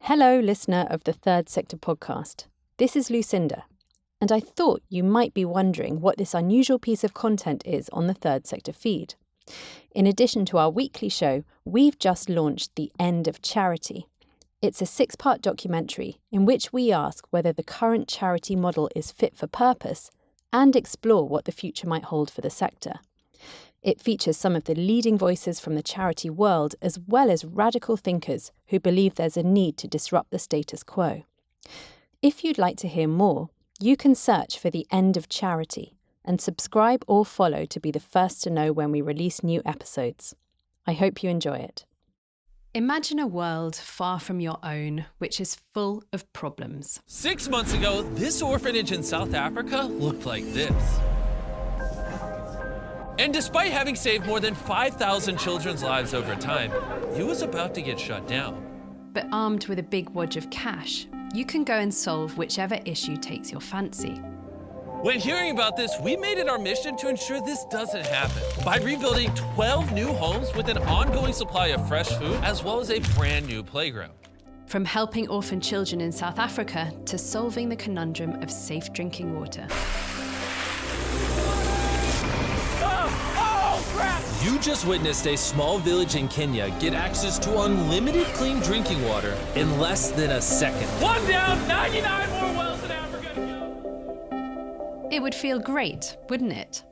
Hello, listener of the Third Sector podcast. This is Lucinda, and I thought you might be wondering what this unusual piece of content is on the Third Sector feed. In addition to our weekly show, we've just launched The End of Charity. It's a 6-part documentary in which we ask whether the current charity model is fit for purpose and explore what the future might hold for the sector. It features some of the leading voices from the charity world as well as radical thinkers who believe there's a need to disrupt the status quo. If you'd like to hear more, you can search for The End of Charity and subscribe or follow to be the first to know when we release new episodes. I hope you enjoy it. Imagine a world far from your own, which is full of problems. 6 months ago, this orphanage in South Africa looked like this. And despite having saved more than 5,000 children's lives over time, it was about to get shut down. But armed with a big wad of cash, you can go and solve whichever issue takes your fancy. When hearing about this, we made it our mission to ensure this doesn't happen by rebuilding 12 new homes with an ongoing supply of fresh food, as well as a brand new playground. From helping orphan children in South Africa to solving the conundrum of safe drinking water. You just witnessed a small village in Kenya get access to unlimited clean drinking water in less than a second. One down, 99 more wells in Africa to go. It would feel great, wouldn't it?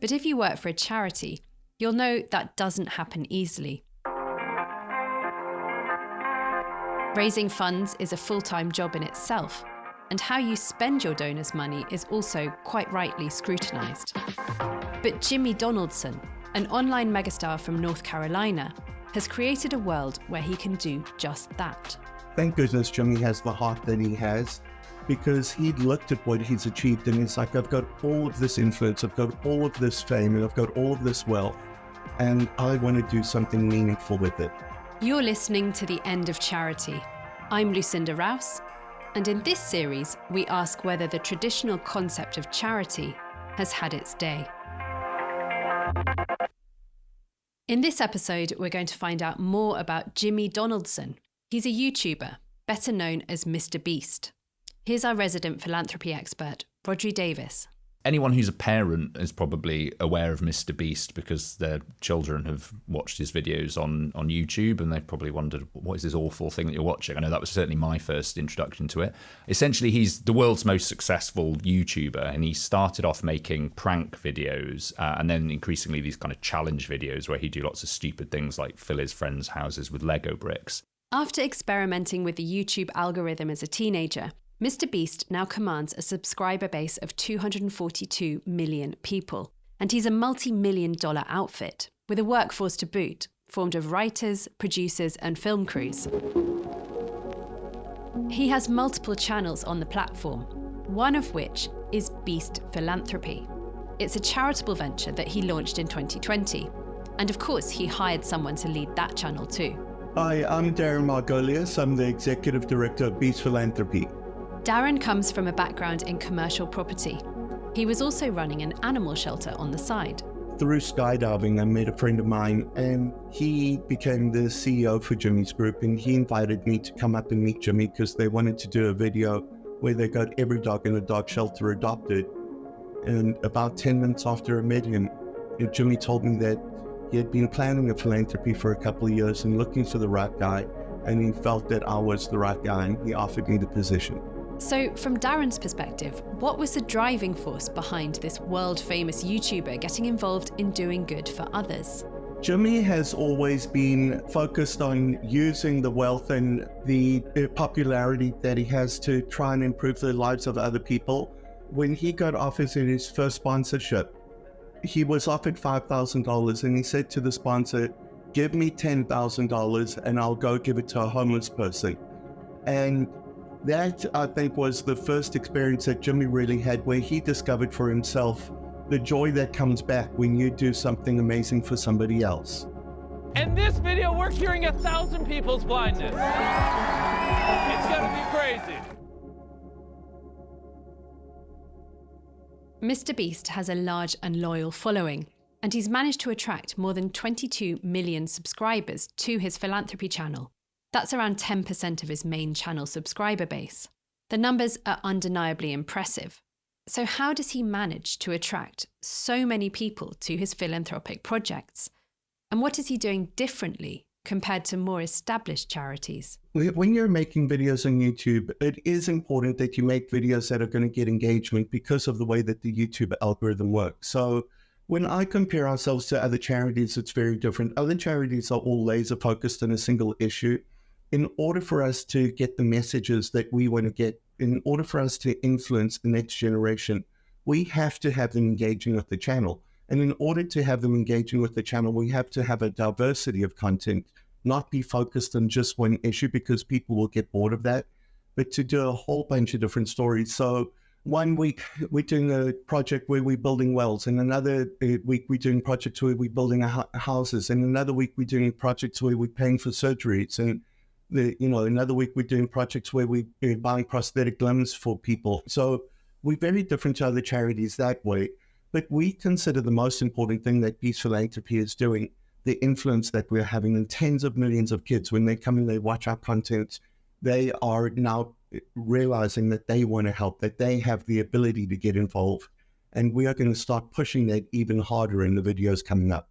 But if you work for a charity, you'll know that doesn't happen easily. Raising funds is a full-time job in itself, and how you spend your donors' money is also quite rightly scrutinised. But Jimmy Donaldson, an online megastar from North Carolina, has created a world where he can do just that. Thank goodness Jimmy has the heart that he has, because he looked at what he's achieved and he's like, I've got all of this influence, I've got all of this fame, and I've got all of this wealth, and I want to do something meaningful with it. You're listening to The End of Charity. I'm Lucinda Rouse, and in this series, we ask whether the traditional concept of charity has had its day. In this episode, we're going to find out more about Jimmy Donaldson. He's a YouTuber, better known as MrBeast. Here's our resident philanthropy expert, Rhodri Davies. Anyone who's a parent is probably aware of MrBeast because their children have watched his videos on YouTube, and they've probably wondered, what is this awful thing that you're watching? I know that was certainly my first introduction to it. Essentially, he's the world's most successful YouTuber, and he started off making prank videos and then increasingly these kind of challenge videos where he'd do lots of stupid things like fill his friends' houses with Lego bricks. After experimenting with the YouTube algorithm as a teenager, MrBeast now commands a subscriber base of 242 million people, and he's a multi-million-dollar outfit, with a workforce to boot, formed of writers, producers, and film crews. He has multiple channels on the platform, one of which is Beast Philanthropy. It's a charitable venture that he launched in 2020, and of course he hired someone to lead that channel too. Hi, I'm Darren Margolias. I'm the Executive Director of Beast Philanthropy. Darren comes from a background in commercial property. He was also running an animal shelter on the side. Through skydiving, I met a friend of mine, and he became the CEO for Jimmy's group, and he invited me to come up and meet Jimmy because they wanted to do a video where they got every dog in a dog shelter adopted. And about 10 minutes after I met him, Jimmy told me that he had been planning a philanthropy for a couple of years and looking for the right guy, and he felt that I was the right guy, and he offered me the position. So, from Darren's perspective, what was the driving force behind this world-famous YouTuber getting involved in doing good for others? Jimmy has always been focused on using the wealth and the popularity that he has to try and improve the lives of other people. When he got offered his first sponsorship, he was offered $5,000, and he said to the sponsor, give me $10,000 and I'll go give it to a homeless person. And that, I think, was the first experience that Jimmy really had where he discovered for himself the joy that comes back when you do something amazing for somebody else. In this video, we're curing 1,000 people's blindness. It's gonna be crazy. MrBeast has a large and loyal following, and he's managed to attract more than 22 million subscribers to his philanthropy channel. That's around 10% of his main channel subscriber base. The numbers are undeniably impressive. So how does he manage to attract so many people to his philanthropic projects? And what is he doing differently compared to more established charities? When you're making videos on YouTube, it is important that you make videos that are going to get engagement because of the way that the YouTube algorithm works. So when I compare ourselves to other charities, it's very different. Other charities are all laser focused on a single issue. In order for us to get the messages that we want to get, in order for us to influence the next generation, we have to have them engaging with the channel. And in order to have them engaging with the channel, we have to have a diversity of content, not be focused on just one issue because people will get bored of that, but to do a whole bunch of different stories. So one week we're doing a project where we're building wells, and another week we're doing projects where we're building houses, and another week we're doing projects where we're paying for surgeries, and another week we're doing projects where we're buying prosthetic limbs for people. So we're very different to other charities that way. But we consider the most important thing that Beast Philanthropy is doing, the influence that we're having on tens of millions of kids. When they come and they watch our content, they are now realizing that they want to help, that they have the ability to get involved. And we are going to start pushing that even harder in the videos coming up.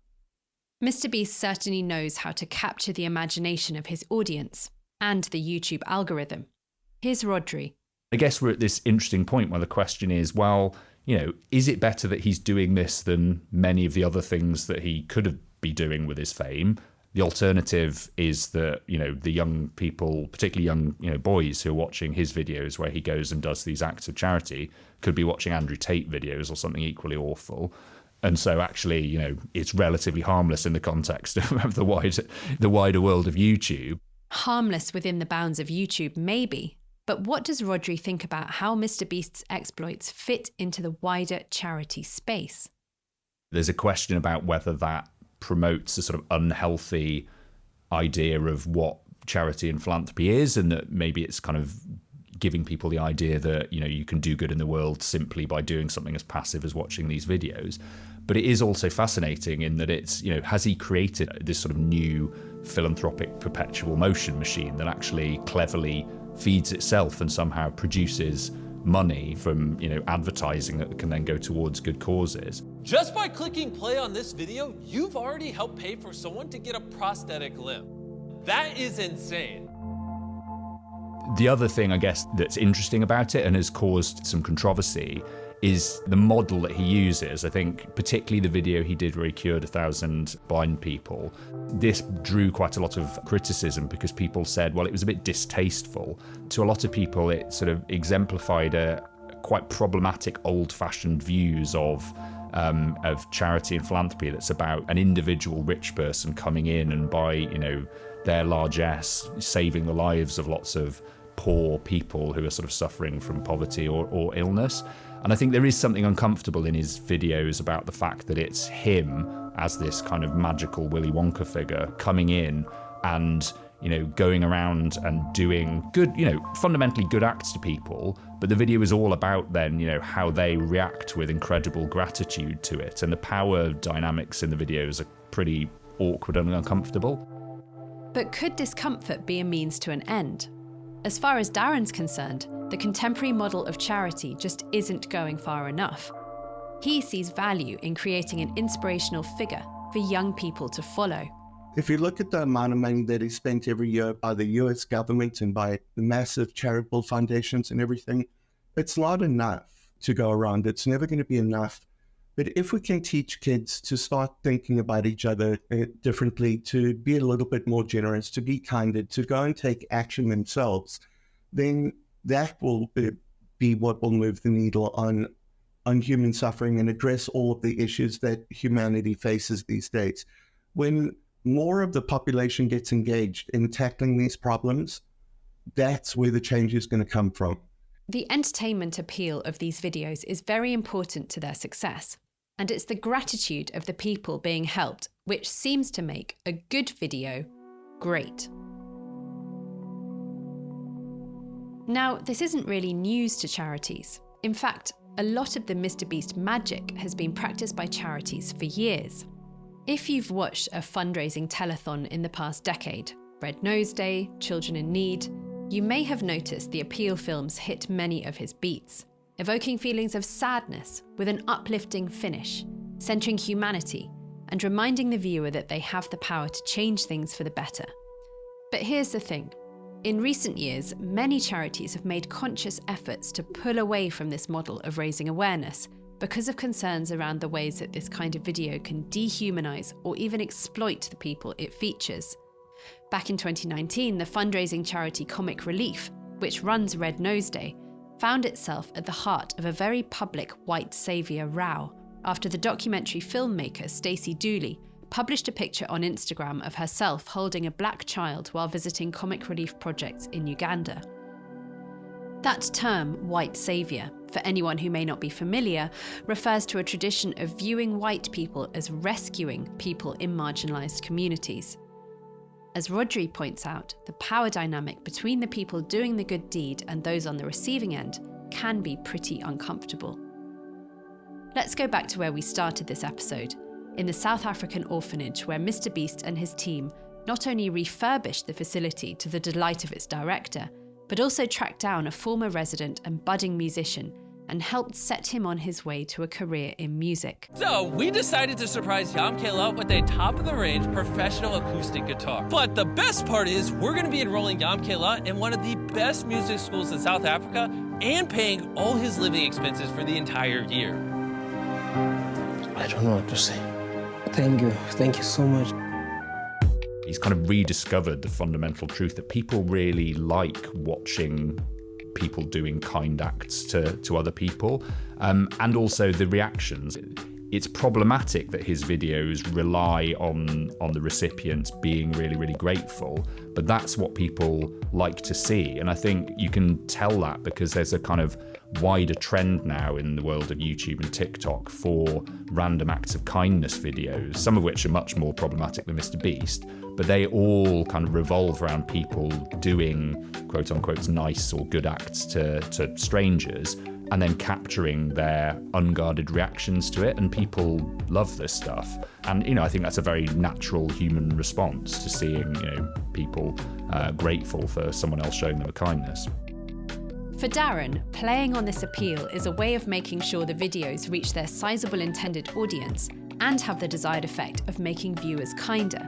MrBeast certainly knows how to capture the imagination of his audience and the YouTube algorithm. Here's Rhodri. I guess we're at this interesting point where the question is, well, is it better that he's doing this than many of the other things that he could have been doing with his fame? The alternative is that, the young people, particularly young, boys who are watching his videos where he goes and does these acts of charity, could be watching Andrew Tate videos or something equally awful. And so actually, it's relatively harmless in the context of the wider world of YouTube. Harmless within the bounds of YouTube, maybe. But what does Rhodri think about how MrBeast's exploits fit into the wider charity space? There's a question about whether that promotes a sort of unhealthy idea of what charity and philanthropy is, and that maybe it's kind of giving people the idea that, you can do good in the world simply by doing something as passive as watching these videos. But it is also fascinating in that it's, has he created this sort of new philanthropic perpetual motion machine that actually cleverly feeds itself and somehow produces money from, advertising that can then go towards good causes. Just by clicking play on this video, you've already helped pay for someone to get a prosthetic limb. That is insane. The other thing, I guess, that's interesting about it and has caused some controversy is the model that he uses. I think particularly the video he did where he cured 1,000 blind people. This drew quite a lot of criticism because people said, well, it was a bit distasteful. To a lot of people, it sort of exemplified a quite problematic old-fashioned views of charity and philanthropy that's about an individual rich person coming in and by, their largesse saving the lives of lots of poor people who are sort of suffering from poverty or illness. And I think there is something uncomfortable in his videos about the fact that it's him as this kind of magical Willy Wonka figure coming in and, going around and doing good, fundamentally good acts to people. But the video is all about then, how they react with incredible gratitude to it. And the power dynamics in the videos are pretty awkward and uncomfortable. But could discomfort be a means to an end? As far as Darren's concerned, the contemporary model of charity just isn't going far enough. He sees value in creating an inspirational figure for young people to follow. If you look at the amount of money that is spent every year by the US government and by the massive charitable foundations and everything, it's not enough to go around. It's never going to be enough. But if we can teach kids to start thinking about each other differently, to be a little bit more generous, to be kinder, to go and take action themselves, then that will be what will move the needle on human suffering and address all of the issues that humanity faces these days. When more of the population gets engaged in tackling these problems, that's where the change is going to come from. The entertainment appeal of these videos is very important to their success. And it's the gratitude of the people being helped which seems to make a good video great. Now, this isn't really news to charities. In fact, a lot of the MrBeast magic has been practiced by charities for years. If you've watched a fundraising telethon in the past decade, Red Nose Day, Children in Need, you may have noticed the appeal films hit many of his beats, evoking feelings of sadness with an uplifting finish, centering humanity and reminding the viewer that they have the power to change things for the better. But here's the thing. In recent years, many charities have made conscious efforts to pull away from this model of raising awareness because of concerns around the ways that this kind of video can dehumanize or even exploit the people it features. Back in 2019, the fundraising charity Comic Relief, which runs Red Nose Day, found itself at the heart of a very public white saviour row after the documentary filmmaker Stacey Dooley published a picture on Instagram of herself holding a black child while visiting comic relief projects in Uganda. That term, white saviour, for anyone who may not be familiar, refers to a tradition of viewing white people as rescuing people in marginalised communities. As Rhodri points out, the power dynamic between the people doing the good deed and those on the receiving end can be pretty uncomfortable. Let's go back to where we started this episode, in the South African orphanage where MrBeast and his team not only refurbished the facility to the delight of its director, but also tracked down a former resident and budding musician and helped set him on his way to a career in music. So we decided to surprise Yam Kela with a top-of-the-range professional acoustic guitar. But the best part is we're going to be enrolling Yam Kela in one of the best music schools in South Africa and paying all his living expenses for the entire year. I don't know what to say. Thank you so much. He's kind of rediscovered the fundamental truth that people really like watching people doing kind acts to other people, and also the reactions. It's problematic that his videos rely on the recipients being really, really grateful, but that's what people like to see. And I think you can tell that because there's a kind of wider trend now in the world of YouTube and TikTok for random acts of kindness videos, some of which are much more problematic than MrBeast, but they all kind of revolve around people doing quote unquote nice or good acts to strangers and then capturing their unguarded reactions to it, and people love this stuff. And I think that's a very natural human response to seeing people grateful for someone else showing them a kindness. For Darren, playing on this appeal is a way of making sure the videos reach their sizable intended audience and have the desired effect of making viewers kinder.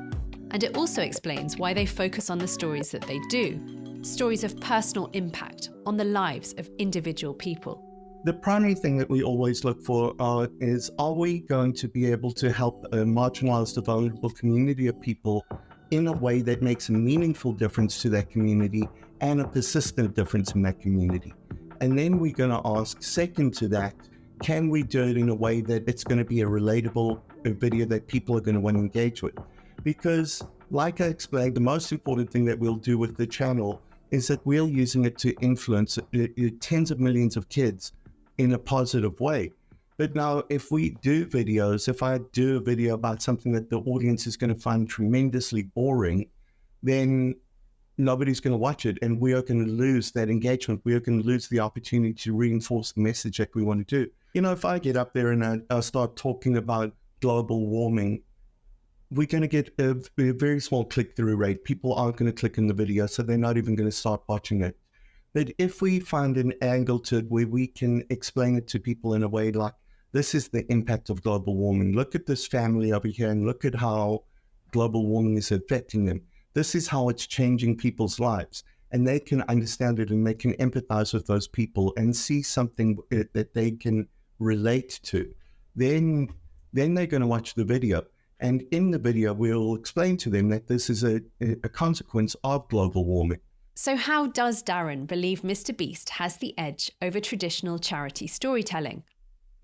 And it also explains why they focus on the stories that they do, stories of personal impact on the lives of individual people. The primary thing that we always look for is, are we going to be able to help a marginalized or vulnerable community of people in a way that makes a meaningful difference to that community and a persistent difference in that community? And then we're going to ask, second to that, can we do it in a way that it's going to be a relatable video that people are going to want to engage with? Because, like I explained, the most important thing that we'll do with the channel is that we're using it to influence tens of millions of kids in a positive way. But now, if we do videos, if I do a video about something that the audience is going to find tremendously boring, then nobody's going to watch it, and we are going to lose that engagement. We are going to lose the opportunity to reinforce the message that we want to do. If I get up there and I start talking about global warming, we're going to get a very small click-through rate. People aren't going to click in the video, so they're not even going to start watching it. But if we find an angle to it where we can explain it to people in a way like, this is the impact of global warming. Look at this family over here and look at how global warming is affecting them. This is how it's changing people's lives. And they can understand it and they can empathize with those people and see something that they can relate to. Then they're going to watch the video. And in the video, we'll explain to them that this is a consequence of global warming. So how does Darren believe MrBeast has the edge over traditional charity storytelling?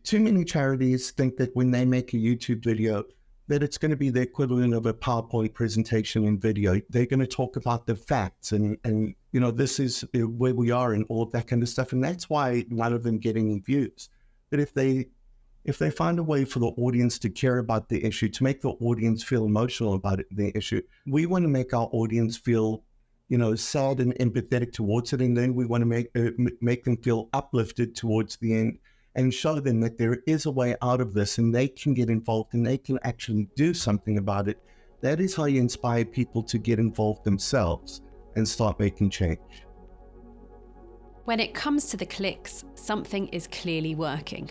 Too many charities think that when they make a YouTube video, that it's going to be the equivalent of a PowerPoint presentation in video. They're going to talk about the facts and this is where we are and all of that kind of stuff. And that's why none of them get any views. But if they find a way for the audience to care about the issue, to make the audience feel emotional about the issue, we want to make our audience feel sad and empathetic towards it. And then we want to make them feel uplifted towards the end and show them that there is a way out of this and they can get involved and they can actually do something about it That is how you inspire people to get involved themselves and start making change. When it comes to the clicks, something is clearly working.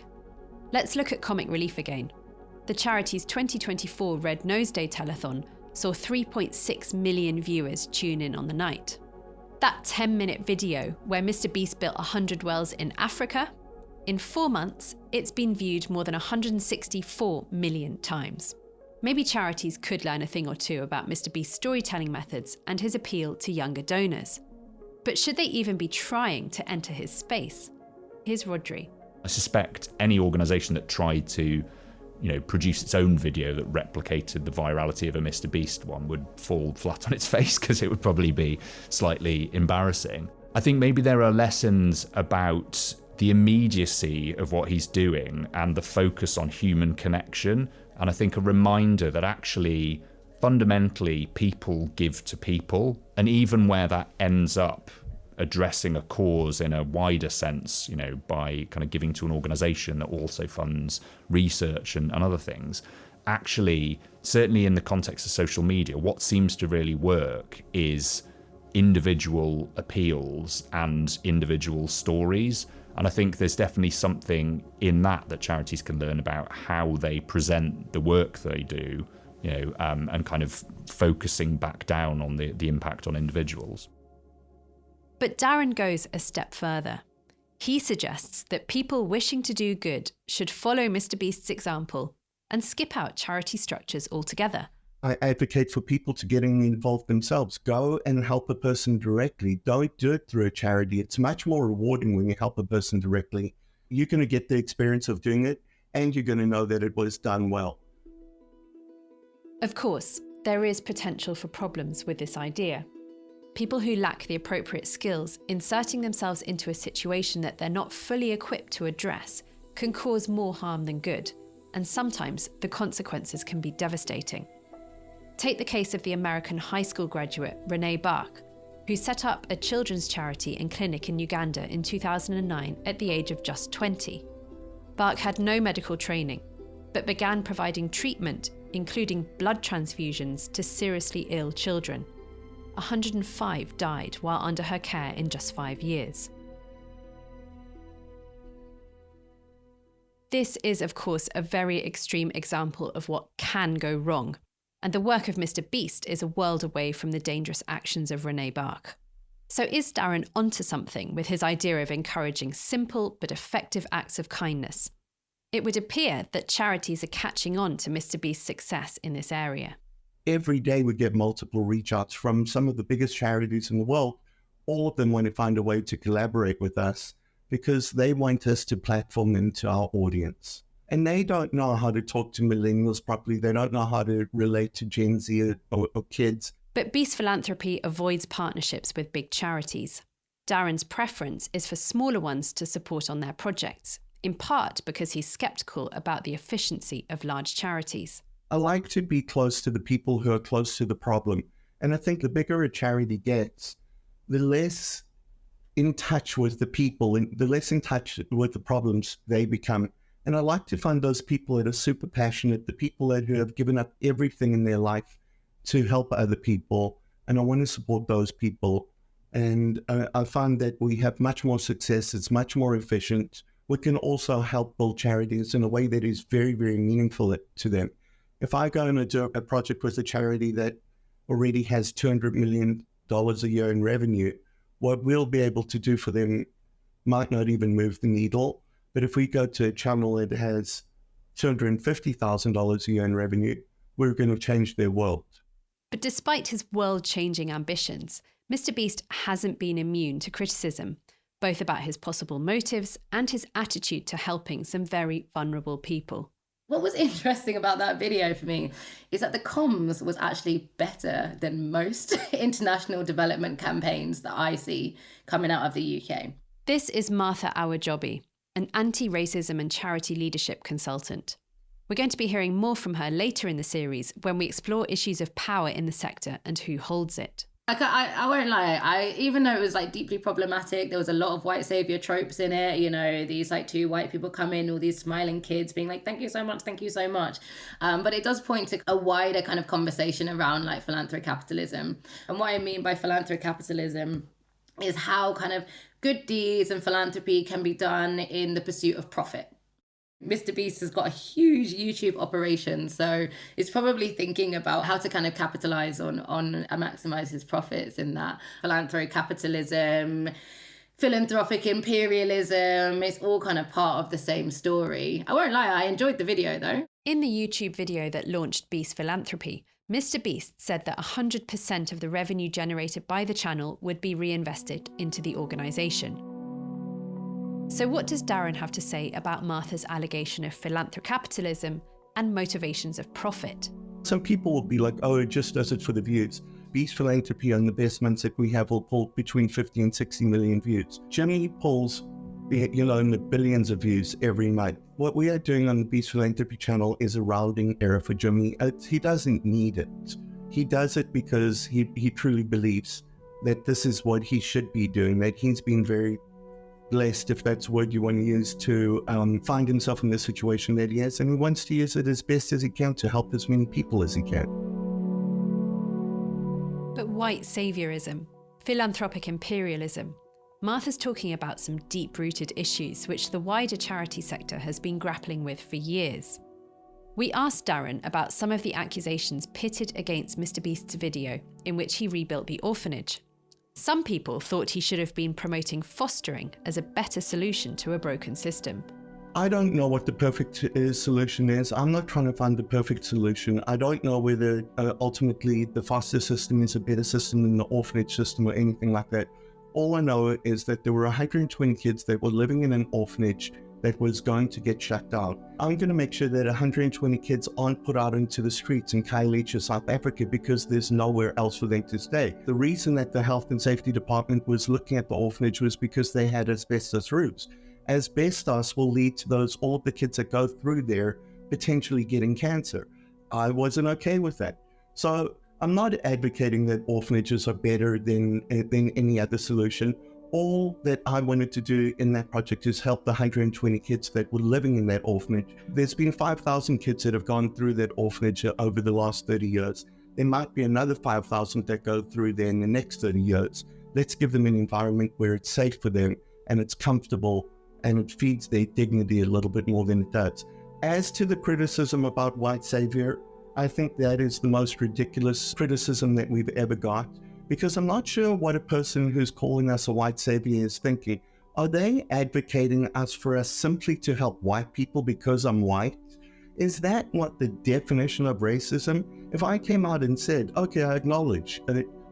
Let's look at Comic Relief again. The charity's 2024 Red Nose Day telethon saw 3.6 million viewers tune in on the night. That 10-minute video where MrBeast built 100 wells in Africa, in 4 months, it's been viewed more than 164 million times. Maybe charities could learn a thing or two about MrBeast's storytelling methods and his appeal to younger donors. But should they even be trying to enter his space? Here's Rhodri. I suspect any organisation that tried to, produce its own video that replicated the virality of a MrBeast one would fall flat on its face because it would probably be slightly embarrassing. I think maybe there are lessons about the immediacy of what he's doing and the focus on human connection. And I think a reminder that actually, fundamentally, people give to people. And even where that ends up addressing a cause in a wider sense, by kind of giving to an organisation that also funds research and other things, actually, certainly in the context of social media, what seems to really work is individual appeals and individual stories. And I think there's definitely something in that charities can learn about how they present the work they do, and kind of focusing back down on the impact on individuals. But Darren goes a step further. He suggests that people wishing to do good should follow MrBeast's example and skip out charity structures altogether. I advocate for people to getting involved themselves. Go and help a person directly. Don't do it through a charity. It's much more rewarding when you help a person directly. You're going to get the experience of doing it, and you're going to know that it was done well. Of course, there is potential for problems with this idea. People who lack the appropriate skills inserting themselves into a situation that they're not fully equipped to address can cause more harm than good, and sometimes the consequences can be devastating. Take the case of the American high school graduate Renee Bach, who set up a children's charity and clinic in Uganda in 2009 at the age of just 20. Bach had no medical training, but began providing treatment, including blood transfusions, to seriously ill children. 105 died while under her care in just 5 years. This is, of course, a very extreme example of what can go wrong. And the work of MrBeast is a world away from the dangerous actions of Renee Bach. So is Darren onto something with his idea of encouraging simple but effective acts of kindness? It would appear that charities are catching on to MrBeast's success in this area. Every day we get multiple reach outs from some of the biggest charities in the world. All of them want to find a way to collaborate with us because they want us to platform them to our audience. And they don't know how to talk to millennials properly. They don't know how to relate to Gen Z or kids. But Beast Philanthropy avoids partnerships with big charities. Darren's preference is for smaller ones to support on their projects, in part because he's sceptical about the efficiency of large charities. I like to be close to the people who are close to the problem. And I think the bigger a charity gets, the less in touch with the people, and the less in touch with the problems they become. And I like to find those people that are super passionate, the people who have given up everything in their life to help other people. And I want to support those people. And I find that we have much more success. It's much more efficient. We can also help build charities in a way that is very, very meaningful to them. If I go and do a project with a charity that already has $200 million a year in revenue, what we'll be able to do for them might not even move the needle. But if we go to a channel that has $250,000 a year in revenue, we're going to change their world. But despite his world-changing ambitions, MrBeast hasn't been immune to criticism, both about his possible motives and his attitude to helping some very vulnerable people. What was interesting about that video for me is that the comms was actually better than most international development campaigns that I see coming out of the UK. This is Martha Awojobi, an anti-racism and charity leadership consultant. We're going to be hearing more from her later in the series when we explore issues of power in the sector and who holds it. Like, I won't lie, even though it was like deeply problematic, there was a lot of white savior tropes in it, you know, these like two white people come in, all these smiling kids being like, thank you so much, thank you so much. But it does point to a wider kind of conversation around like philanthrocapitalism. And what I mean by philanthrocapitalism is how kind of good deeds and philanthropy can be done in the pursuit of profit. MrBeast has got a huge YouTube operation, so he's probably thinking about how to kind of capitalize on and maximize his profits in that. Philanthrocapitalism, philanthropic imperialism, it's all kind of part of the same story. I won't lie, I enjoyed the video though. In the YouTube video that launched Beast Philanthropy, MrBeast said that 100% of the revenue generated by the channel would be reinvested into the organisation. So what does Darren have to say about Martha's allegation of philanthrocapitalism and motivations of profit? Some people will be like, oh, it just does it for the views. Beast Philanthropy on the best months that we have will pull between 50 and 60 million views. Jimmy pulls, you know, in the billions of views every month. What we are doing on the Beast Philanthropy channel is a rounding error for Jimmy. He doesn't need it. He does it because he truly believes that this is what he should be doing, that he's been very blessed, if that's the word you want to use, to find himself in the situation that he has, and he wants to use it as best as he can to help as many people as he can. But white saviorism, philanthropic imperialism, Martha's talking about some deep-rooted issues which the wider charity sector has been grappling with for years. We asked Darren about some of the accusations pitted against MrBeast's video in which he rebuilt the orphanage. Some people thought he should have been promoting fostering as a better solution to a broken system. I don't know what the perfect solution is. I'm not trying to find the perfect solution. I don't know whether ultimately the foster system is a better system than the orphanage system or anything like that. All I know is that there were 120 kids that were living in an orphanage that was going to get shut down. I'm going to make sure that 120 kids aren't put out into the streets in Khayelitsha, South Africa, because there's nowhere else for them to stay. The reason that the Health and Safety Department was looking at the orphanage was because they had asbestos roofs. Asbestos will lead to all the kids that go through there potentially getting cancer. I wasn't okay with that. So I'm not advocating that orphanages are better than any other solution. All that I wanted to do in that project is help the 120 kids that were living in that orphanage. There's been 5,000 kids that have gone through that orphanage over the last 30 years. There might be another 5,000 that go through there in the next 30 years. Let's give them an environment where it's safe for them and it's comfortable and it feeds their dignity a little bit more than it does. As to the criticism about white savior, I think that is the most ridiculous criticism that we've ever got. Because I'm not sure what a person who's calling us a white savior is thinking. Are they advocating for us simply to help white people because I'm white? Is that what the definition of racism? If I came out and said, okay, I acknowledge,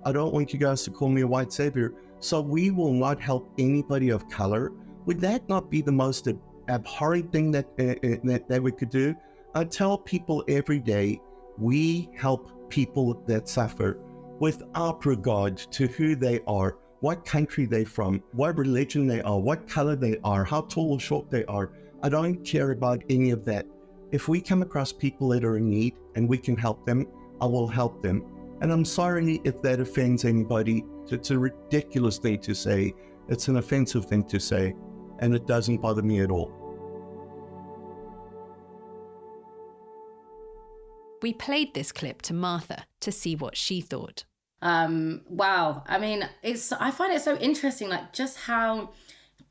I don't want you guys to call me a white savior, so we will not help anybody of color, would that not be the most abhorrent thing that we could do? I tell people every day, we help people that suffer without regard to who they are, what country they're from, what religion they are, what color they are, how tall or short they are. I don't care about any of that. If we come across people that are in need and we can help them, I will help them. And I'm sorry if that offends anybody. It's a ridiculous thing to say. It's an offensive thing to say, and it doesn't bother me at all. We played this clip to Martha to see what she thought. Wow. I mean, I find it so interesting, like just how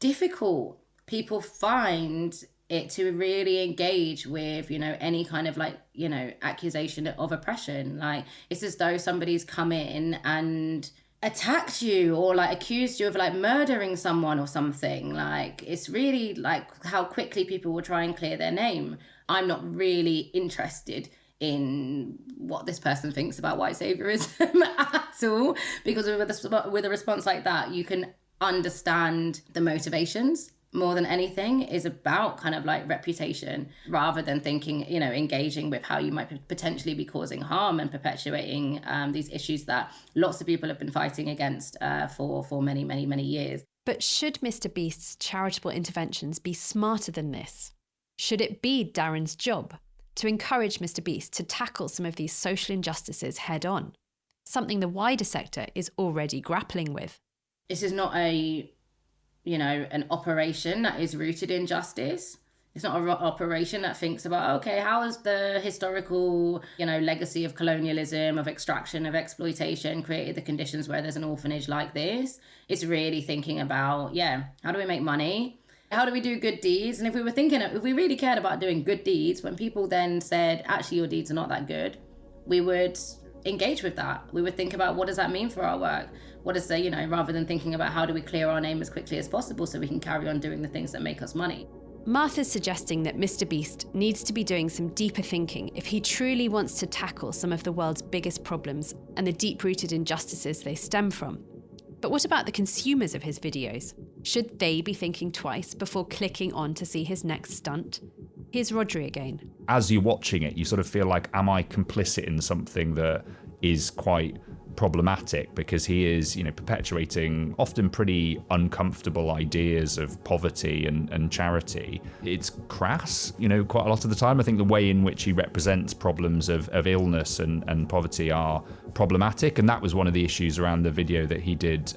difficult people find it to really engage with, you know, any kind of like, you know, accusation of oppression. Like it's as though somebody's come in and attacked you or like accused you of like murdering someone or something. Like it's really like how quickly people will try and clear their name. I'm not really interested in what this person thinks about white saviorism at all, because with a response like that, you can understand the motivations more than anything is about kind of like reputation, rather than thinking, you know, engaging with how you might potentially be causing harm and perpetuating these issues that lots of people have been fighting against for many, many, many years. But should MrBeast's charitable interventions be smarter than this? Should it be Darren's job to encourage MrBeast to tackle some of these social injustices head on? something the wider sector is already grappling with. This is not an operation that is rooted in justice. It's not an operation that thinks about, okay, how has the historical, legacy of colonialism, of extraction, of exploitation created the conditions where there's an orphanage like this? It's really thinking about, how do we make money? How do we do good deeds? And if we really cared about doing good deeds, when people then said, actually, your deeds are not that good, we would engage with that. We would think about, what does that mean for our work? What is rather than thinking about how do we clear our name as quickly as possible so we can carry on doing the things that make us money. Martha's suggesting that MrBeast needs to be doing some deeper thinking if he truly wants to tackle some of the world's biggest problems and the deep-rooted injustices they stem from. But what about the consumers of his videos? Should they be thinking twice before clicking on to see his next stunt? Here's Rhodri again. As you're watching it, you sort of feel like, am I complicit in something that is quite problematic? Because he is, perpetuating often pretty uncomfortable ideas of poverty and charity. It's crass, quite a lot of the time. I think the way in which he represents problems of illness and poverty are problematic, and that was one of the issues around the video that he did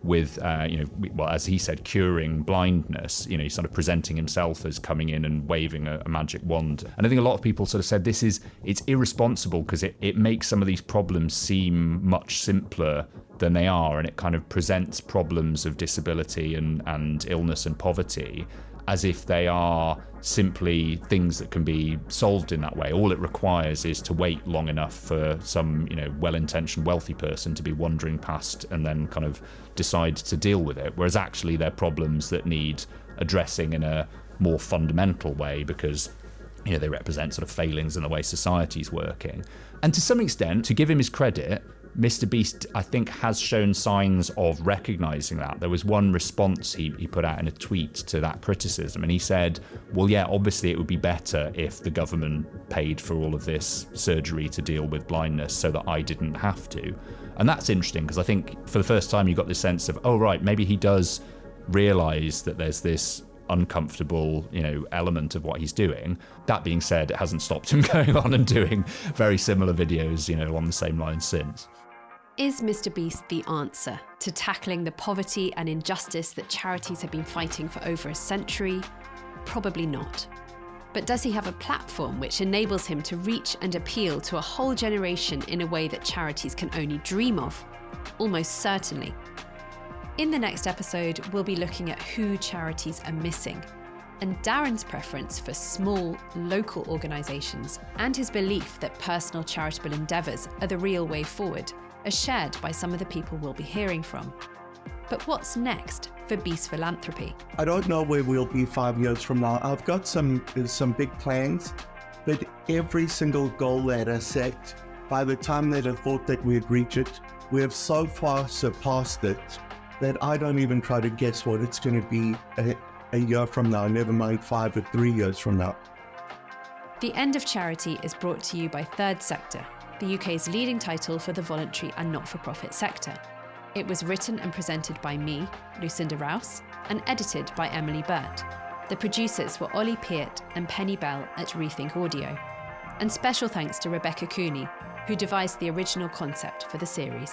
with, as he said, curing blindness. He's sort of presenting himself as coming in and waving a magic wand. And I think a lot of people sort of said it's irresponsible because it makes some of these problems seem much simpler than they are, and it kind of presents problems of disability and illness and poverty as if they are simply things that can be solved in that way. All it requires is to wait long enough for some, well-intentioned wealthy person to be wandering past and then kind of decide to deal with it. Whereas actually they're problems that need addressing in a more fundamental way because, they represent sort of failings in the way society's working. And to some extent, to give him his credit, MrBeast, I think, has shown signs of recognising that. There was one response he put out in a tweet to that criticism, and he said, well, yeah, obviously it would be better if the government paid for all of this surgery to deal with blindness so that I didn't have to. And that's interesting because I think for the first time you got this sense of, oh, right, maybe he does realise that there's this uncomfortable, element of what he's doing. That being said, it hasn't stopped him going on and doing very similar videos, along the same lines since. Is MrBeast the answer to tackling the poverty and injustice that charities have been fighting for over a century? Probably not. But does he have a platform which enables him to reach and appeal to a whole generation in a way that charities can only dream of? Almost certainly. In the next episode, we'll be looking at who charities are missing, and Darren's preference for small, local organisations and his belief that personal charitable endeavours are the real way forward are shared by some of the people we'll be hearing from. But what's next for Beast Philanthropy? I don't know where we'll be 5 years from now. I've got some big plans, but every single goal that I set, by the time that I thought that we'd reach it, we have so far surpassed it that I don't even try to guess what it's going to be a year from now, never mind 5 or 3 years from now. The End of Charity is brought to you by Third Sector, the UK's leading title for the voluntary and not-for-profit sector. It was written and presented by me, Lucinda Rouse, and edited by Emily Burt. The producers were Ollie Peart and Penny Bell at Rethink Audio. And special thanks to Rebecca Cooney, who devised the original concept for the series.